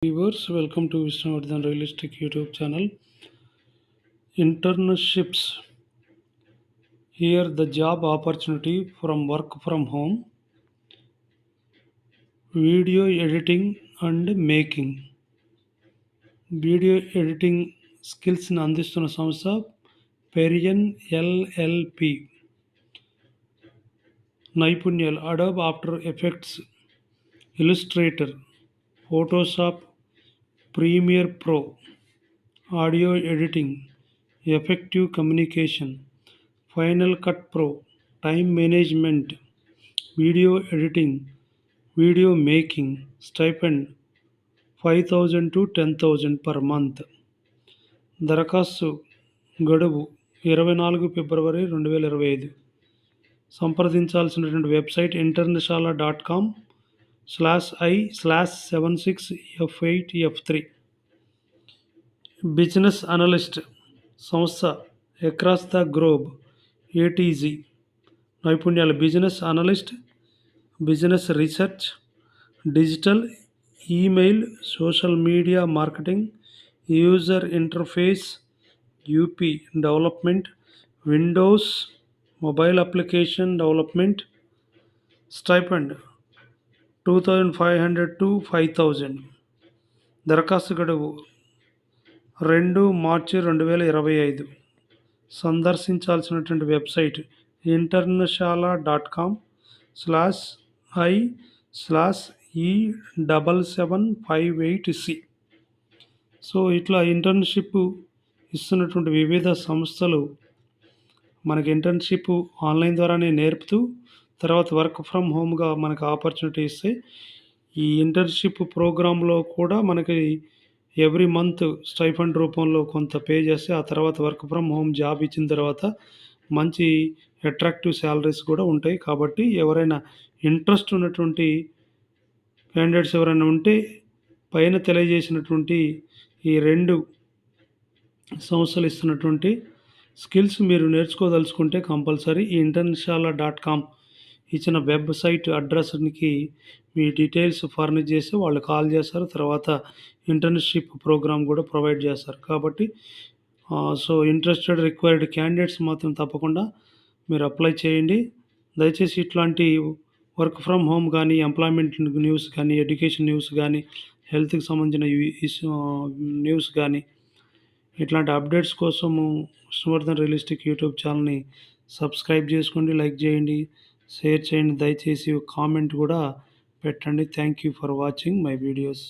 Viewers, welcome to Vishnuvardhan Realistic YouTube channel. Internships. Here, the job opportunity from work from home, video editing and making. Video editing స్కిల్స్ని అందిస్తున్న సంస్థ Perion LLP. నైపుణ్యాలు: Adobe After Effects, Illustrator, Photoshop, Premiere Pro, audio editing, effective communication, Final Cut Pro, time management, video editing, video making. Stipend 5,000 to 10,000 per month. దరఖాస్తు గడువు 24 ఫిబ్రవరి 2025. సంప్రదించాల్సినటువంటి website international.com/i/76f8f3. Business analyst సంస్థ across the globe, ATG. నైపుణ్యాలు: business analyst, business research, digital, email, social media marketing, user interface, UP development, Windows mobile application development. Stipend 2,500 to 5,000. దరఖాస్తు గడువు 2 మార్చి 2025. సందర్శించాల్సినటువంటి website international.com/i/E7758C. So ఇట్లా internship ఇస్తున్నటువంటి వివిధ సంస్థలు మనకి internship online ద్వారానే నేర్పుతూ తర్వాత వర్క్ ఫ్రమ్ హోమ్గా మనకు ఆపర్చునిటీ ఇస్తే, ఈ ఇంటర్న్షిప్ ప్రోగ్రాంలో కూడా మనకి ఎవ్రీ మంత్ స్టైఫండ్ రూపంలో కొంత పే చేస్తే ఆ తర్వాత వర్క్ ఫ్రమ్ హోమ్ జాబ్ ఇచ్చిన తర్వాత మంచి అట్రాక్టివ్ శాలరీస్ కూడా ఉంటాయి. కాబట్టి ఎవరైనా ఇంట్రెస్ట్ ఉన్నటువంటి క్యాండిడేట్స్ ఎవరైనా ఉంటే పైన తెలియజేసినటువంటి ఈ 2 సంస్థలు ఇస్తున్నటువంటి స్కిల్స్ మీరు నేర్చుకోదలుచుకుంటే కంపల్సరీ ఈ international.com ఇచ్చిన వెబ్సైట్ అడ్రస్కి మీ డీటెయిల్స్ ఫర్నిష్ చేసి వాళ్ళు కాల్ చేస్తారు. తర్వాత ఇంటర్న్షిప్ ప్రోగ్రామ్ కూడా ప్రొవైడ్ చేస్తారు. కాబట్టి సో ఇంట్రెస్టెడ్ రిక్వైర్డ్ క్యాండిడేట్స్ మాత్రం తప్పకుండా మీరు అప్లై చేయండి. దయచేసి ఇట్లాంటి వర్క్ ఫ్రమ్ హోమ్ కానీ, ఎంప్లాయ్మెంట్ న్యూస్ కానీ, ఎడ్యుకేషన్ న్యూస్ కానీ, హెల్త్కి సంబంధించిన న్యూస్ కానీ, ఇట్లాంటి అప్డేట్స్ కోసము విష్ణువర్ధన్ రియలిస్టిక్ యూట్యూబ్ ఛానల్ని సబ్స్క్రైబ్ చేసుకోండి, లైక్ చేయండి, షేర్ చేయండి. దయచేసి కామెంట్ కూడా పెట్టండి. Thank you for watching my videos.